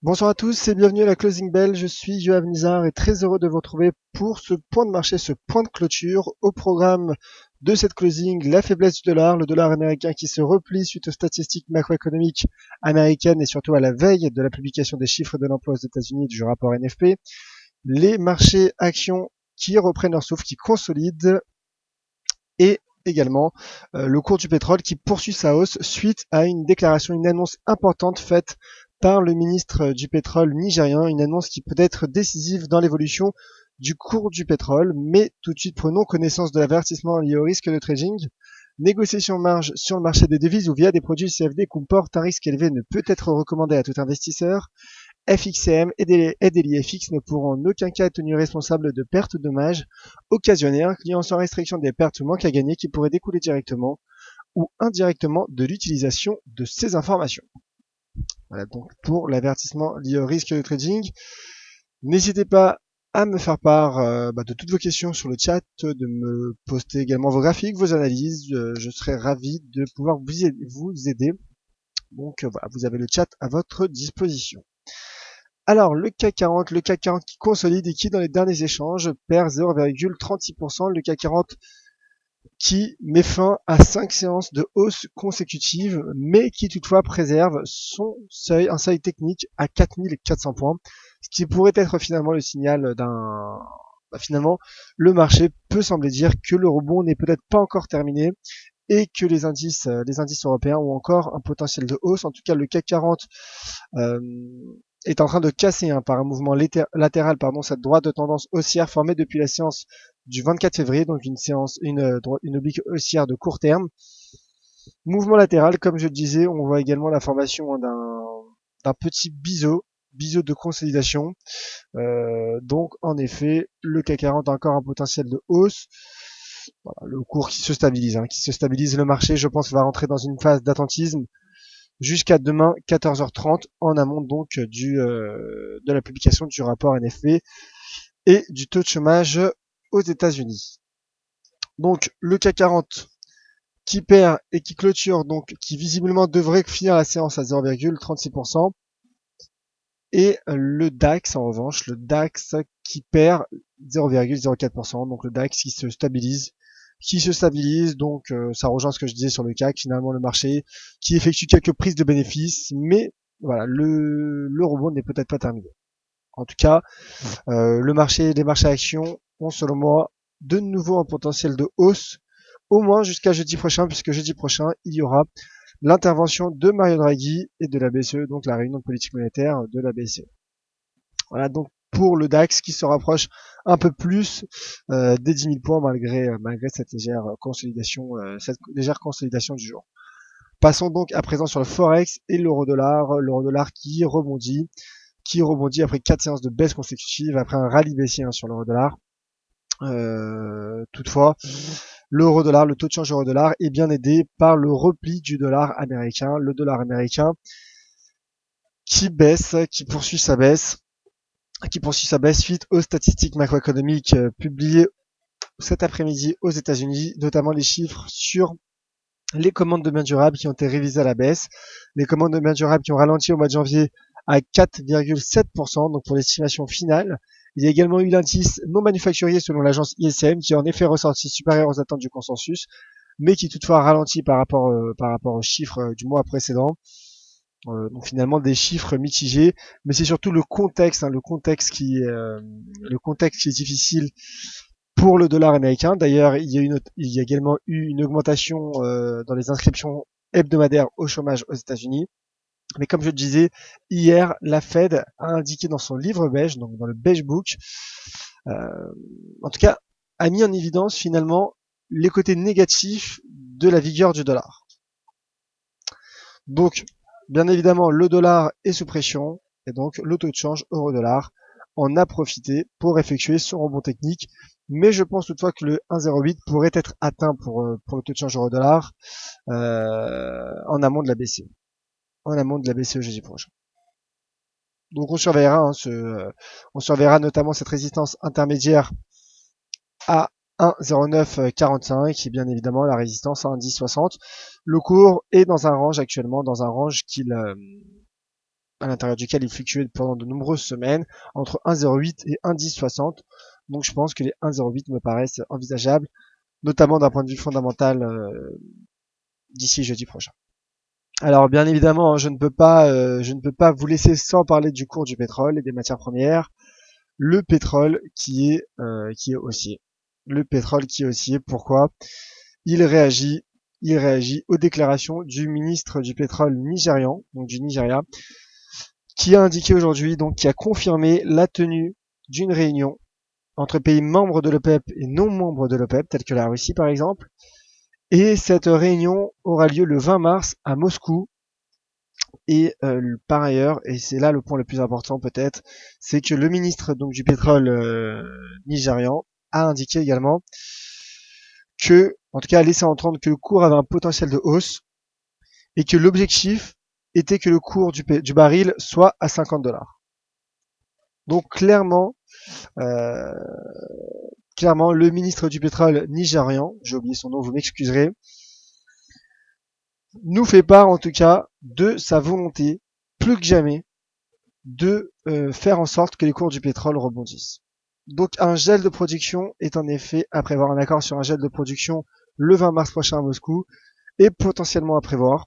Bonsoir à tous et bienvenue à la Closing Bell. Je suis Yoav Nizar et très heureux de vous retrouver pour ce point de marché, ce point de clôture. Au programme de cette closing, la faiblesse du dollar, le dollar américain qui se replie suite aux statistiques macroéconomiques américaines et surtout à la veille de la publication des chiffres de l'emploi aux États-Unis du rapport NFP. Les marchés actions qui reprennent leur souffle, qui consolident et également le cours du pétrole qui poursuit sa hausse suite à une déclaration, une annonce importante faite par le ministre du pétrole nigérien, une annonce qui peut être décisive dans l'évolution du cours du pétrole. Mais tout de suite, prenons connaissance de l'avertissement lié au risque de trading. Négociation marge sur le marché des devises ou via des produits CFD comportent un risque élevé ne peut être recommandé à tout investisseur. FXCM et Daily FX ne pourront en aucun cas être tenus responsables de pertes ou dommages occasionnés à un client sans restriction des pertes ou manques à gagner qui pourraient découler directement ou indirectement de l'utilisation de ces informations. Voilà donc pour l'avertissement lié au risque de trading. N'hésitez pas à me faire part de toutes vos questions sur le chat, de me poster également vos graphiques, vos analyses. Je serai ravi de pouvoir vous aider. Donc voilà, vous avez le chat à votre disposition. Alors, le CAC 40 qui consolide et qui, dans les derniers échanges, perd 0,36%. Le CAC 40 qui met fin à 5 séances de hausse consécutives, mais qui toutefois préserve son seuil, un seuil technique à 4400 points, ce qui pourrait être finalement le signal d'un... finalement, le marché peut sembler dire que le rebond n'est peut-être pas encore terminé et que les indices européens ont encore un potentiel de hausse. En tout cas, le CAC 40 euh, est en train de casser par un mouvement latéral cette droite de tendance haussière formée depuis la séance du 24 février, donc une oblique haussière de court terme. Mouvement latéral, comme je le disais, on voit également la formation d'un petit biseau de consolidation. Donc en effet, le CAC 40 a encore un potentiel de hausse. Voilà, le cours qui se stabilise, le marché, je pense, va rentrer dans une phase d'attentisme jusqu'à demain 14h30 en amont donc de la publication du rapport NFP et du taux de chômage aux États-Unis. Donc le CAC 40 qui perd et qui clôture, donc qui visiblement devrait finir la séance à 0,36%. Et le DAX en revanche, le DAX qui perd 0,04%, donc le DAX qui se stabilise, donc ça rejoint ce que je disais sur le CAC, finalement le marché qui effectue quelques prises de bénéfices, mais voilà, le rebond n'est peut-être pas terminé. En tout cas, les marchés actions ont selon moi de nouveau un potentiel de hausse, au moins jusqu'à jeudi prochain, puisque jeudi prochain, il y aura l'intervention de Mario Draghi et de la BCE, donc la réunion de politique monétaire de la BCE. Voilà donc pour le DAX qui se rapproche un peu plus des 10 000 points malgré cette légère consolidation du jour. Passons donc à présent sur le Forex et l'euro-dollar qui rebondit après 4 séances de baisse consécutives, après un rallye baissier sur l'euro-dollar. Toutefois, l'euro-dollar, le taux de change euro-dollar est bien aidé par le repli du dollar américain, le dollar américain qui poursuit sa baisse suite aux statistiques macroéconomiques publiées cet après-midi aux États-Unis, notamment les chiffres sur les commandes de biens durables qui ont été révisées à la baisse, les commandes de biens durables qui ont ralenti au mois de janvier à 4,7%, donc pour l'estimation finale. Il y a également eu l'indice non manufacturier selon l'agence ISM qui est en effet ressorti supérieur aux attentes du consensus, mais qui toutefois ralentit par rapport aux chiffres du mois précédent. Donc finalement des chiffres mitigés, mais c'est surtout le contexte, le contexte qui est difficile pour le dollar américain. D'ailleurs, il y a également eu une augmentation dans les inscriptions hebdomadaires au chômage aux États-Unis. Mais comme je le disais, hier, la Fed a indiqué dans son livre beige, donc dans le beige book, en tout cas, a mis en évidence finalement les côtés négatifs de la vigueur du dollar. Donc, bien évidemment, le dollar est sous pression et donc le taux de change euro-dollar en a profité pour effectuer son rebond technique. Mais je pense toutefois que le 1,08 pourrait être atteint pour le taux de change euro-dollar en amont de la BCE. En amont de la BCE jeudi prochain. Donc on surveillera, on surveillera notamment cette résistance intermédiaire à 1,0945 qui est bien évidemment la résistance à 1,1060. Le cours est dans un range actuellement, dans un range à l'intérieur duquel il fluctuait pendant de nombreuses semaines, entre 1,08 et 1,1060. Donc je pense que les 1,08 me paraissent envisageables, notamment d'un point de vue fondamental d'ici jeudi prochain. Alors bien évidemment, je ne peux pas vous laisser sans parler du cours du pétrole et des matières premières. Le pétrole qui est haussier. Le pétrole qui est haussier. Pourquoi? Il réagit aux déclarations du ministre du pétrole nigérian, donc du Nigeria, qui a indiqué aujourd'hui, donc qui a confirmé la tenue d'une réunion entre pays membres de l'OPEP et non membres de l'OPEP, tels que la Russie par exemple. Et cette réunion aura lieu le 20 mars à Moscou. Et par ailleurs, et c'est là le point le plus important peut-être, c'est que le ministre donc du pétrole nigérian a indiqué également que, en tout cas, a laissé entendre que le cours avait un potentiel de hausse et que l'objectif était que le cours du baril soit à 50 dollars. Donc euh, clairement, le ministre du pétrole nigérian, j'ai oublié son nom, vous m'excuserez, nous fait part en tout cas de sa volonté, plus que jamais, de faire en sorte que les cours du pétrole rebondissent. Donc un gel de production est en effet à prévoir, un accord sur un gel de production le 20 mars prochain à Moscou est potentiellement à prévoir.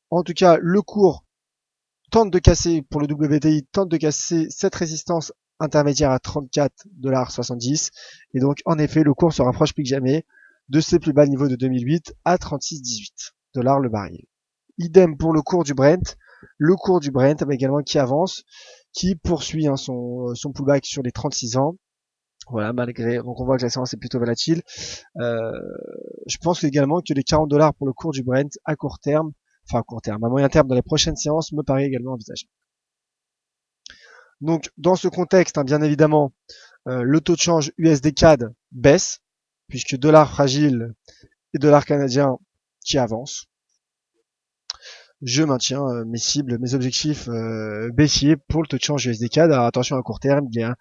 En tout cas, le cours tente de casser, pour le WTI, tente de casser cette résistance intermédiaire à 34,70 $. Et donc, en effet, le cours se rapproche plus que jamais de ses plus bas niveaux de 2008 à 36,18 $ le baril. Idem pour le cours du Brent. Le cours du Brent également qui avance, qui poursuit son pullback sur les 36 ans. Voilà, malgré, donc on voit que la séance est plutôt volatile. Je pense également que les 40 $ pour le cours du Brent à court terme, enfin à court terme, à moyen terme dans les prochaines séances me paraît également envisageable. Donc dans ce contexte, bien évidemment, le taux de change USD-CAD baisse, puisque dollar fragile et dollar canadien qui avance. Je maintiens mes cibles, mes objectifs baissiers pour le taux de change USD-CAD. Alors attention à court terme, il y a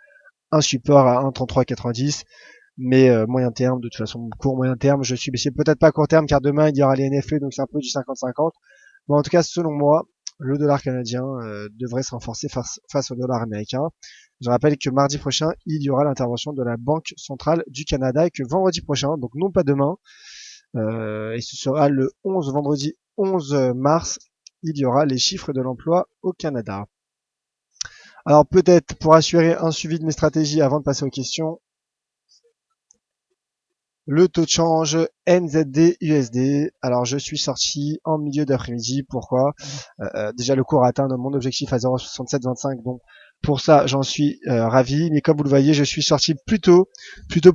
un support à 1,3390, mais moyen terme, de toute façon, court moyen terme, je suis baissier, peut-être pas à court terme, car demain il y aura les NFP, donc c'est un peu du 50-50. Mais en tout cas, selon moi, le dollar canadien devrait se renforcer face au dollar américain. Je rappelle que mardi prochain, il y aura l'intervention de la Banque centrale du Canada et que vendredi prochain, donc non pas demain, et ce sera le vendredi 11 mars, il y aura les chiffres de l'emploi au Canada. Alors peut-être pour assurer un suivi de mes stratégies avant de passer aux questions, le taux de change NZD-USD. Alors je suis sorti en milieu d'après-midi. Pourquoi? Déjà le cours a atteint mon objectif à 0,6725. Donc pour ça j'en suis ravi. Mais comme vous le voyez, je suis sorti plus tôt.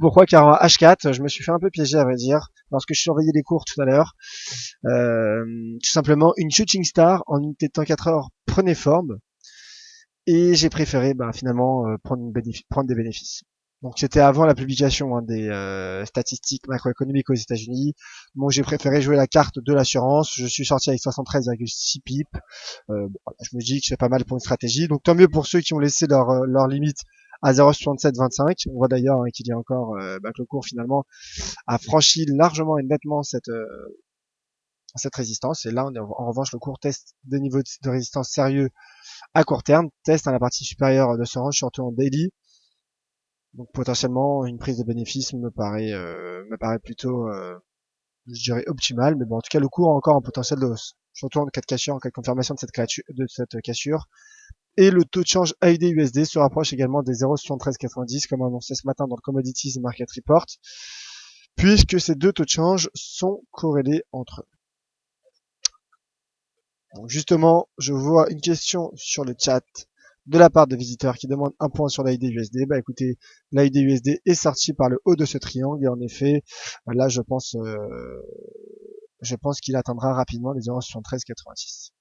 Pourquoi? Car en H4, je me suis fait un peu piéger à vrai dire lorsque je surveillais les cours tout à l'heure. Tout simplement une shooting star en unité de temps 4 heures prenait forme. Et j'ai préféré finalement prendre des bénéfices. Donc c'était avant la publication des statistiques macroéconomiques aux États-Unis. Donc j'ai préféré jouer la carte de l'assurance. Je suis sorti avec 73,6 pips. Je me dis que c'est pas mal pour une stratégie. Donc tant mieux pour ceux qui ont laissé leur limite à 0,6725. On voit d'ailleurs qu'il y a encore que le cours finalement a franchi largement et nettement cette résistance. Et là, en revanche, le cours teste des niveaux de résistance sérieux à court terme, teste à la partie supérieure de ce range, surtout en daily. Donc potentiellement une prise de bénéfice me paraît plutôt, je dirais optimale, mais bon en tout cas le cours a encore un potentiel de hausse, surtout en cas de cassure, en cas de confirmation de cette cassure. Et le taux de change AUD-USD se rapproche également des 0,7390 comme annoncé ce matin dans le Commodities Market Report, puisque ces deux taux de change sont corrélés entre eux. Donc justement, je vois une question sur le chat de la part de visiteurs qui demandent un point sur l'AUD-USD. Écoutez, l'AUD-USD est sorti par le haut de ce triangle et en effet, là je pense qu'il atteindra rapidement les 0,7390.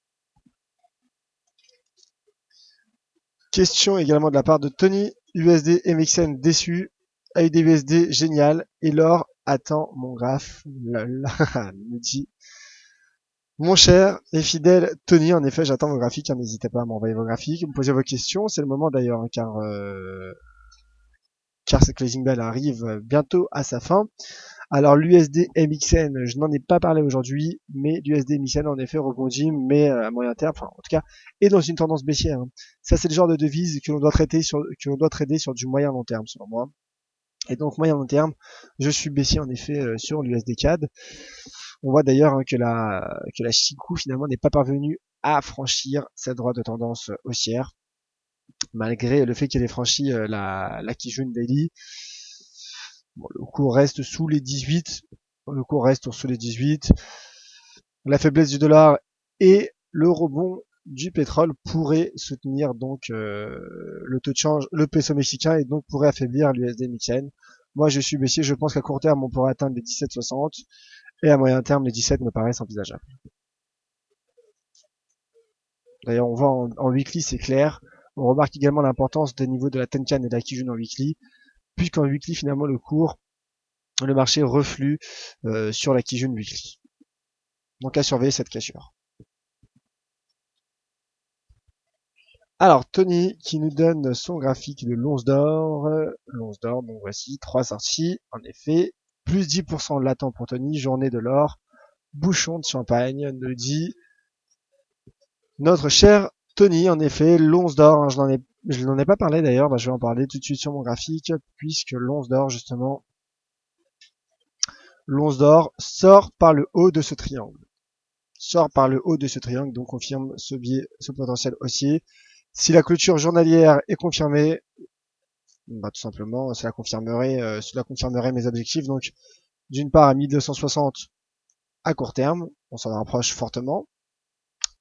Question également de la part de Tony, USD MXN déçu, AUD-USD génial et l'or attend mon graphe. Me dit mon cher et fidèle Tony, en effet, j'attends vos graphiques. N'hésitez pas à m'envoyer vos graphiques, me poser vos questions. C'est le moment d'ailleurs, car cette closing bell arrive bientôt à sa fin. Alors l'USD MXN, je n'en ai pas parlé aujourd'hui, mais l'USD MXN en effet rebondit, mais à moyen terme, enfin en tout cas, est dans une tendance baissière. Hein. Ça c'est le genre de devise que l'on doit trader sur du moyen long terme selon moi. Et donc moyen long terme, je suis baissier en effet sur l'USD CAD. On voit d'ailleurs hein, que la Chikou finalement n'est pas parvenue à franchir cette droite de tendance haussière, malgré le fait qu'elle ait franchi la Kijun Daily. Bon, le cours reste sous les 18. Le cours reste sous les 18. La faiblesse du dollar et le rebond du pétrole pourraient soutenir donc le taux de change, le peso mexicain et donc pourrait affaiblir l'USD mexicaine. Moi, je suis baissier. Je pense qu'à court terme, on pourrait atteindre les 17,60 et à moyen terme, les 17 me paraissent envisageables. D'ailleurs, on voit en weekly, c'est clair. On remarque également l'importance des niveaux de la Tenkan et de la Kijun en weekly, puisqu'en weekly, finalement, le marché reflue sur la Kijun weekly. Donc à surveiller cette cassure. Alors, Tony qui nous donne son graphique de l'once d'or. L'once d'or, donc voici, 3 sorties, en effet. Plus 10% latent pour Tony, journée de l'or. Bouchon de champagne, nous dit notre cher Tony. En effet, l'once d'or, hein, je n'en ai pas parlé d'ailleurs, bah, je vais en parler tout de suite sur mon graphique, puisque l'once d'or, justement, l'once d'or sort par le haut de ce triangle. Sort par le haut de ce triangle, donc confirme ce potentiel haussier. Si la clôture journalière est confirmée, bah, tout simplement, cela confirmerait mes objectifs. Donc, d'une part à 1260 à court terme, on s'en rapproche fortement,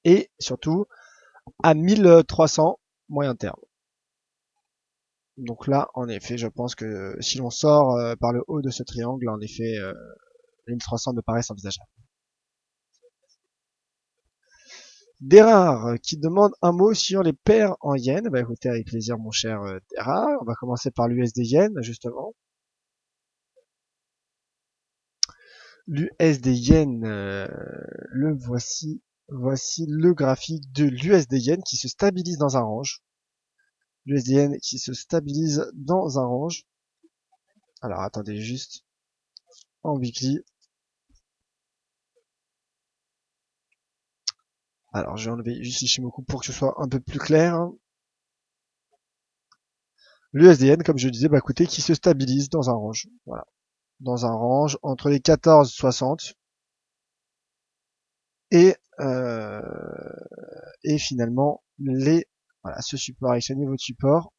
et surtout à 1300 moyen terme. Donc là, en effet, je pense que si l'on sort par le haut de ce triangle, en effet, 1300 me paraissent envisageables. Derard qui demande un mot sur les paires en yens. Bah écoutez, avec plaisir mon cher Derard. On va commencer par l'USD yen, justement. L'USD yen, le voici. Voici le graphique de l'USD yen qui se stabilise dans un range. L'USD yen qui se stabilise dans un range. Alors attendez juste en weekly. Alors je vais enlever juste Ishimoku pour que ce soit un peu plus clair. L'USDN, comme je le disais, bah écoutez, qui se stabilise dans un range. Voilà. Dans un range entre les 14,60 et, euh, et finalement voilà, ce support avec ce niveau de support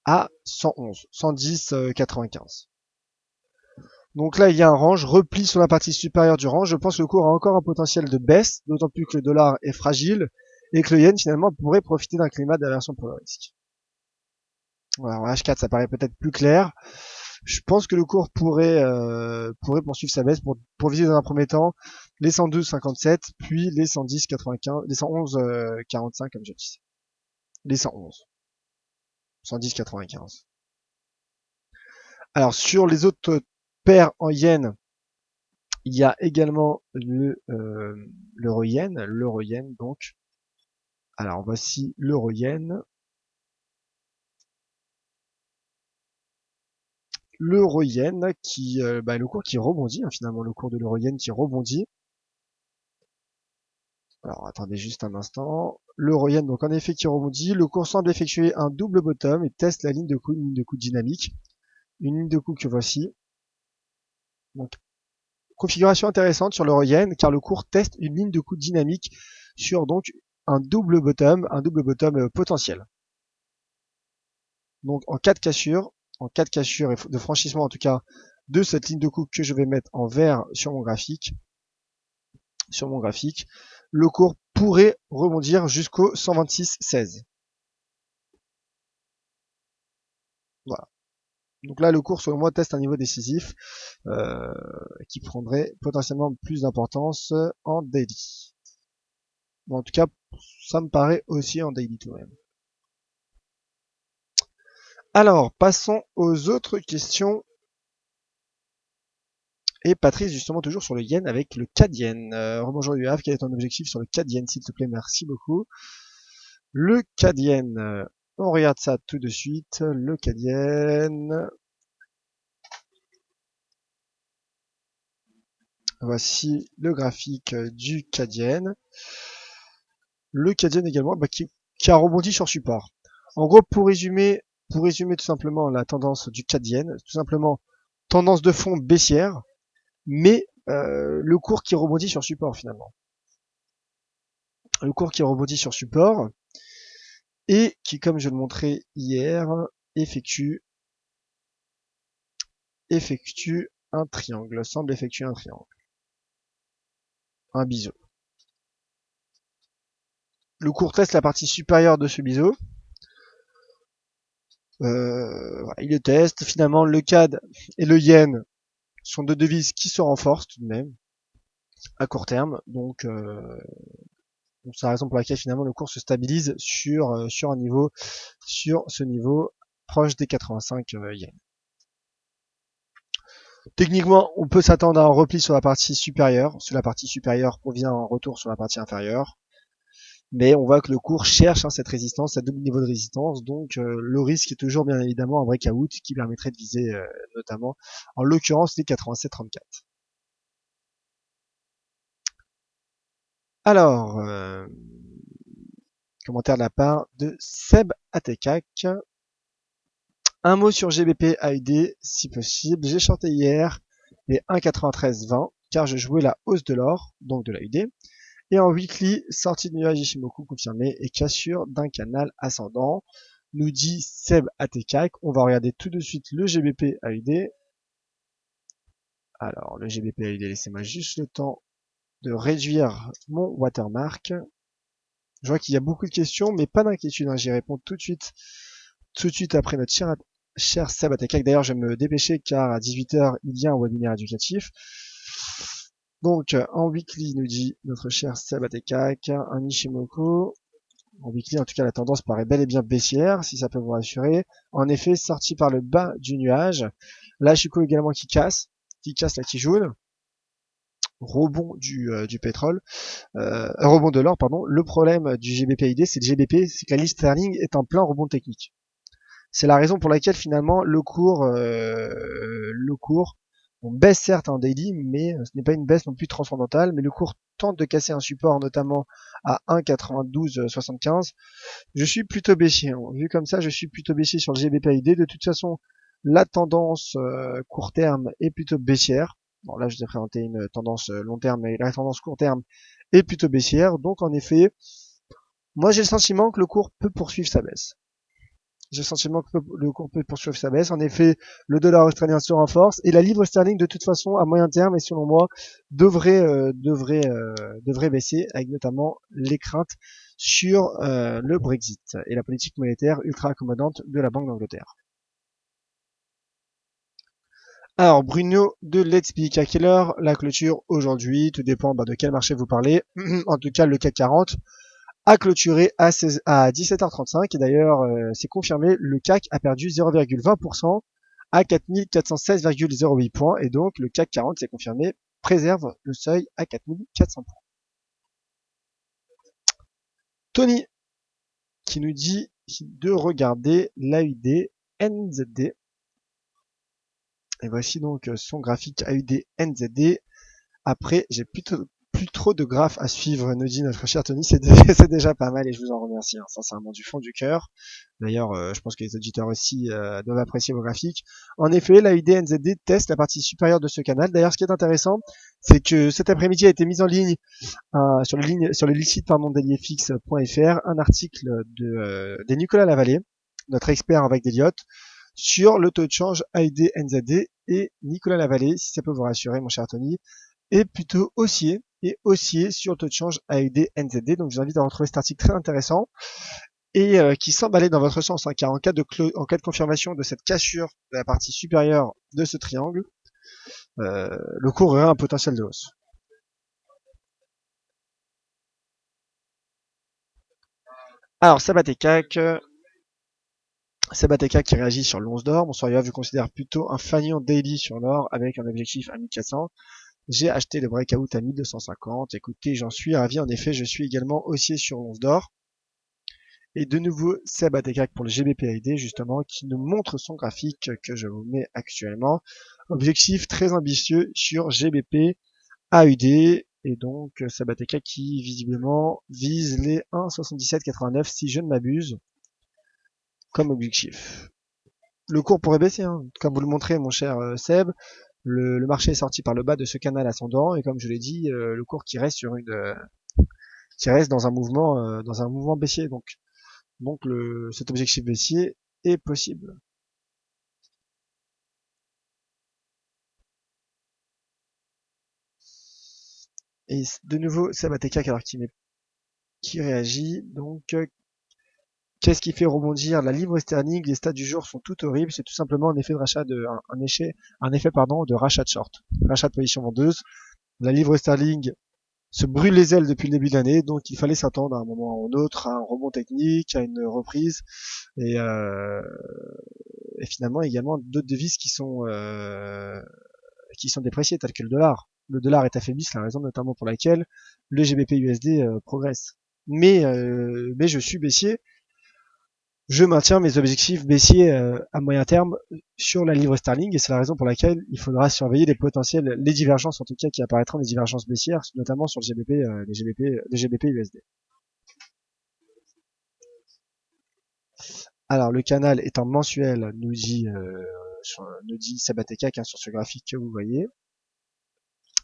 à 111, 110, 95. Donc là, il y a un range, repli sur la partie supérieure du range. Je pense que le cours a encore un potentiel de baisse, d'autant plus que le dollar est fragile et que le yen finalement pourrait profiter d'un climat d'aversion pour le risque. Voilà, en H4, ça paraît peut-être plus clair. Je pense que le cours pourrait poursuivre sa baisse pour viser dans un premier temps les 112,57, puis les 110,95, les 111,45 comme je disais. Les 111. 110,95. Alors sur les autres paires en yens, il y a également l'euro-yen, donc. Alors voici l'euro-yen. L'euro-yen qui, le cours qui rebondit, hein, finalement, le cours de l'euro-yen qui rebondit. Alors attendez juste un instant. L'euro-yen, donc en effet qui rebondit. Le cours semble effectuer un double bottom et teste la ligne de coup, une ligne de coup dynamique. Une ligne de coup que voici. Donc configuration intéressante sur l'euro-yen car le cours teste une ligne de coup dynamique sur donc un double bottom potentiel. Donc en cas de cassure et de franchissement en tout cas de cette ligne de coup que je vais mettre en vert sur mon graphique, le cours pourrait rebondir jusqu'au 126,16. Voilà. Donc là, le cours, selon moi, teste un niveau décisif qui prendrait potentiellement plus d'importance en daily. Bon, en tout cas, ça me paraît aussi en daily tout de même. Alors, passons aux autres questions. Et Patrice, justement, toujours sur le yen avec le CAD yen. Rebonjour UAF, quel est ton objectif sur le CAD yen, s'il te plaît? Merci beaucoup. Le CAD yen, on regarde ça tout de suite. Le CAD yen. Voici le graphique du CAD-Yen. Le CAD-Yen également qui a rebondi sur support. En gros, pour résumer tout simplement la tendance du CAD-Yen, tout simplement tendance de fond baissière, mais le cours qui rebondit sur support finalement. Le cours qui rebondit sur support et qui, comme je le montrais hier, effectue un triangle, semble effectuer un triangle, un biseau. Le cours teste la partie supérieure de ce biseau. Voilà, il le teste. Finalement, le CAD et le Yen sont deux devises qui se renforcent tout de même à court terme. Donc c'est la raison pour laquelle finalement le cours se stabilise sur ce niveau proche des 85 yens. Techniquement, on peut s'attendre à un repli sur la partie supérieure. Sur la partie supérieure provient un retour sur la partie inférieure. Mais on voit que le cours cherche cette résistance, cette double niveau de résistance. Donc le risque est toujours bien évidemment un breakout qui permettrait de viser notamment, en l'occurrence, les 87,34. Alors, commentaire de la part de Seb Atekak. Un mot sur GBP AUD, si possible. J'ai shorté hier les 1,9320 car je jouais la hausse de l'or, donc de l'AUD. Et en weekly, sortie de nuage Ishimoku confirmée et cassure d'un canal ascendant, nous dit Seb Atekak. On va regarder tout de suite le GBP AUD. Alors, le GBP AUD, laissez-moi juste le temps de réduire mon watermark. Je vois qu'il y a beaucoup de questions, mais pas d'inquiétude, hein, j'y réponds tout de suite après notre cher Seb Atekak. D'ailleurs, je vais me dépêcher car à 18h, il y a un webinaire éducatif. Donc, en weekly, nous dit notre cher Seb Atekak, un Ishimoku. En weekly, en tout cas, la tendance paraît bel et bien baissière, si ça peut vous rassurer. En effet, sorti par le bas du nuage. Là, Chico également qui casse la Tijoune. Rebond du pétrole, rebond de l'or, pardon. Le problème du GBP-USD, c'est que la liste sterling est en plein rebond technique. C'est la raison pour laquelle finalement le cours on baisse certes en daily, mais ce n'est pas une baisse non plus transcendantale, mais le cours tente de casser un support notamment à 1,9275. Je suis plutôt baissier, hein. Vu comme ça, je suis plutôt baissier sur le GBP-USD. De toute façon, la tendance court terme est plutôt baissière. Bon, là, je vous ai présenté une tendance long terme, mais la tendance court terme est plutôt baissière. Donc, en effet, moi, j'ai le sentiment que le cours peut poursuivre sa baisse. J'ai le sentiment que le cours peut poursuivre sa baisse. En effet, le dollar australien se renforce et la livre sterling, de toute façon, à moyen terme et selon moi, devrait baisser, avec notamment les craintes sur le Brexit et la politique monétaire ultra accommodante de la Banque d'Angleterre. Alors, Bruno de Let's Speak, à quelle heure la clôture aujourd'hui? Tout dépend de quel marché vous parlez. En tout cas, le CAC 40 a clôturé à 17h35 et d'ailleurs, c'est confirmé, le CAC a perdu 0,20% à 4416,08 points et donc le CAC 40, c'est confirmé, préserve le seuil à 4400 points. Tony qui nous dit de regarder l'AUD NZD. Et voici donc son graphique AUD NZD. Après, j'ai plus trop de graphes à suivre, nous dit notre cher Tony. C'est déjà pas mal et je vous en remercie, hein, sincèrement, du fond du cœur. D'ailleurs, je pense que les auditeurs aussi doivent apprécier vos graphiques. En effet, l'AUD NZD teste la partie supérieure de ce canal. D'ailleurs, ce qui est intéressant, c'est que cet après-midi a été mis en ligne sur le site dailyfx.fr un article de Nicolas Lavallée, notre expert en vague d'Elliott, sur le taux de change AUD NZD. Et Nicolas Lavallée, si ça peut vous rassurer, mon cher Tony, est plutôt haussier sur le taux de change AUD NZD. Donc je vous invite à retrouver cet article très intéressant et qui semble aller dans votre sens, hein, car en cas de confirmation de cette cassure de la partie supérieure de ce triangle, le cours aurait un potentiel de hausse. Alors Sabatekak qui réagit sur l'11 d'or. Bonsoir Yoav, je considère plutôt un fanion daily sur l'or avec un objectif à 1400. J'ai acheté le breakout à 1250. Écoutez, j'en suis ravi. En effet, je suis également haussier sur l'11 d'or. Et de nouveau, Seb Atekak pour le GBP-AUD, justement, qui nous montre son graphique que je vous mets actuellement. Objectif très ambitieux sur GBP-AUD. AUD, et donc Sabateka qui visiblement vise les 1,7789 si je ne m'abuse comme objectif. Le cours pourrait baisser, hein. Comme vous le montrez mon cher Seb, le marché est sorti par le bas de ce canal ascendant et comme je l'ai dit, le cours qui reste sur qui reste dans un mouvement baissier, donc cet objectif baissier est possible. Et de nouveau Sabateka alors qui réagit, donc qu'est-ce qui fait rebondir la livre sterling? Les stats du jour sont tout horribles, c'est tout simplement un effet de rachat un effet de rachat de short, rachat de position vendeuse. La livre sterling se brûle les ailes depuis le début de l'année, donc il fallait s'attendre à un moment ou à un autre, à un rebond technique, à une reprise, et, euh, et finalement également d'autres devises qui sont dépréciées, telles que le dollar. Le dollar est affaibli, c'est la raison notamment pour laquelle le GBP USD progresse. Mais je suis baissier, je maintiens mes objectifs baissiers à moyen terme sur la livre sterling et c'est la raison pour laquelle il faudra surveiller les divergences en tout cas qui apparaîtront, les divergences baissières, notamment sur le GBP, les GBP USD. Alors le canal étant mensuel, nous dit Sabateka sur ce graphique que vous voyez,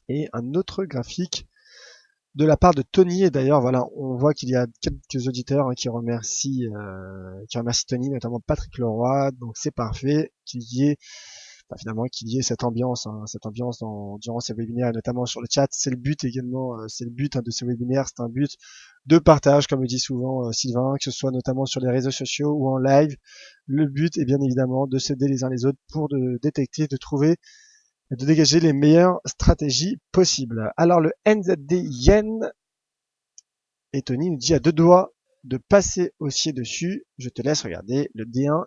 et un autre graphique de la part de Tony. Et d'ailleurs, voilà, on voit qu'il y a quelques auditeurs qui remercient Tony, notamment Patrick Leroy. Donc c'est parfait finalement qu'il y ait cette ambiance durant ces webinaires, et notamment sur le chat. C'est le but également, c'est le but de ces webinaires. C'est un but de partage, comme le dit souvent Sylvain, que ce soit notamment sur les réseaux sociaux ou en live. Le but est bien évidemment de s'aider les uns les autres pour détecter, de trouver et de dégager les meilleures stratégies possibles. Alors le NZD Yen, et Tony nous dit à deux doigts de passer haussier dessus. Je te laisse regarder le D1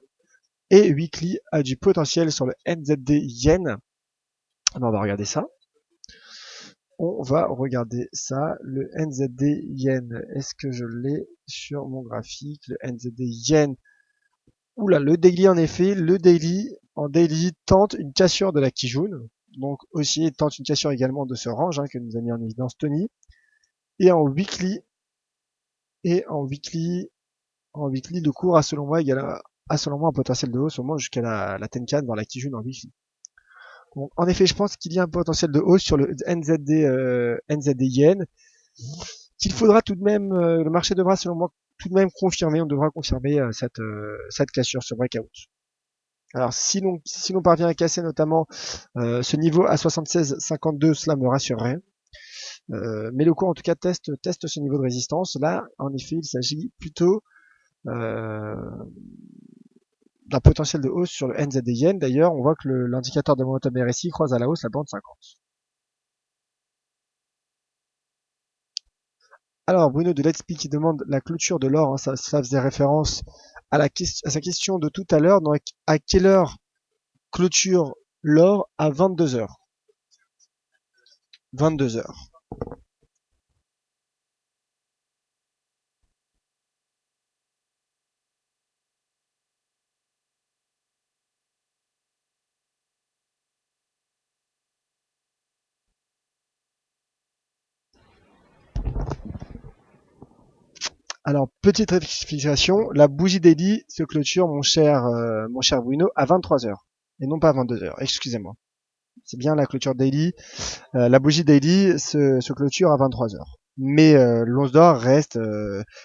et Weekly a du potentiel sur le NZD Yen. On va regarder ça. Le NZD Yen. Est-ce que je l'ai sur mon graphique? Le NZD Yen. Oula, le daily en effet. Le daily, en daily, tente une cassure de la Kijun. Donc aussi tente une cassure également de ce range que nous a mis en évidence Tony. Et en weekly, le cours a selon moi un potentiel de hausse au moins jusqu'à la Tenkan dans la Kijun en weekly. Donc, en effet, je pense qu'il y a un potentiel de hausse sur le NZD Yen, qu'il faudra tout de même, le marché devra selon moi tout de même confirmer, on devra confirmer cette cassure, ce breakout. Alors si l'on parvient à casser notamment ce niveau à 76,52, cela me rassurerait. Mais le cours en tout cas teste ce niveau de résistance. Là, en effet, il s'agit plutôt d'un potentiel de hausse sur le NZD Yen. D'ailleurs, on voit que l'indicateur de momentum RSI croise à la hausse la bande 50. Alors, Bruno de Let's Speak qui demande la clôture de l'or. Ça faisait référence à sa question de tout à l'heure. Donc, à quelle heure clôture l'or? À 22h. 22h. Alors, petite rectification, la bougie daily se clôture, mon cher Bruno, à 23h. Et non pas à 22h, excusez-moi. C'est bien la clôture daily. La bougie daily se clôture à 23h. Mais l'once d'or reste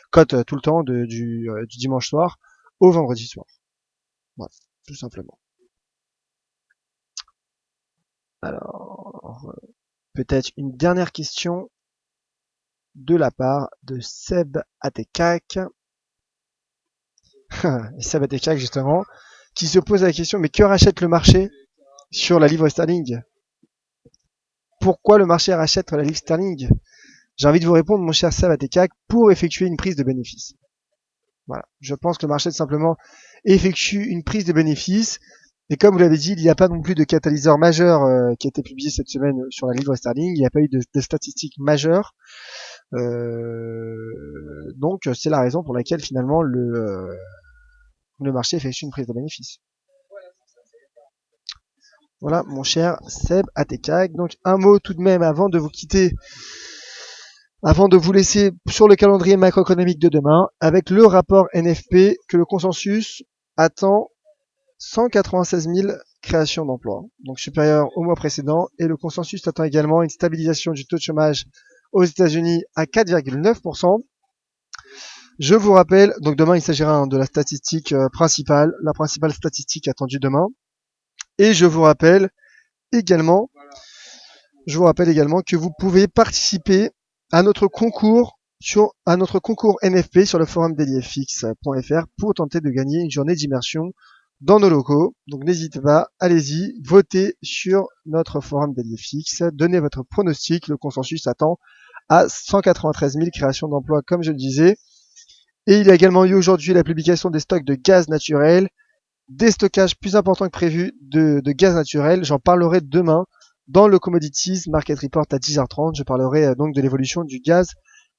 cote tout le temps du dimanche soir au vendredi soir. Voilà, tout simplement. Alors, peut-être une dernière question de la part de Seb Atekak. Seb Atekak, justement, qui se pose la question, mais que rachète le marché sur la livre sterling? Pourquoi le marché rachète la livre sterling? J'ai envie de vous répondre, mon cher Seb Atekak, pour effectuer une prise de bénéfice. Voilà. Je pense que le marché, tout simplement, effectue une prise de bénéfice. Et comme vous l'avez dit, il n'y a pas non plus de catalyseur majeur qui a été publié cette semaine sur la livre sterling. Il n'y a pas eu de statistiques majeures. Donc, c'est la raison pour laquelle, finalement, le marché effectue une prise de bénéfice. Voilà, mon cher Seb Atekag. Donc un mot tout de même avant de vous quitter, avant de vous laisser sur le calendrier macroéconomique de demain, avec le rapport NFP que le consensus attend 196 000 créations d'emplois, donc supérieur au mois précédent, et le consensus attend également une stabilisation du taux de chômage aux États-Unis à 4,9%. Je vous rappelle, donc demain il s'agira de la statistique principale, la principale statistique attendue demain, et également, je vous rappelle également que vous pouvez participer à notre concours NFP sur le forum dailyfx.fr pour tenter de gagner une journée d'immersion dans nos locaux. Donc n'hésitez pas, allez-y, votez sur notre forum dailyfx, donnez votre pronostic, le consensus attend à 193 000 créations d'emplois comme je le disais. Et il y a également eu aujourd'hui la publication des stocks de gaz naturel, des stockages plus importants que prévu de gaz naturel. J'en parlerai demain dans le Commodities Market Report à 10h30. Je parlerai donc de l'évolution du gaz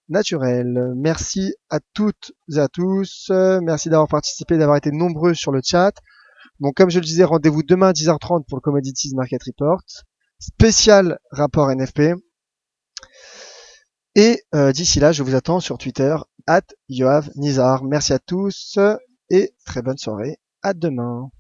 naturel. Merci à toutes et à tous. Merci d'avoir participé, d'avoir été nombreux sur le chat. Donc comme je le disais, rendez-vous demain à 10h30 pour le Commodities Market Report. Spécial rapport NFP. Et d'ici là, je vous attends sur Twitter @YoavNizar. Merci à tous et très bonne soirée. À demain.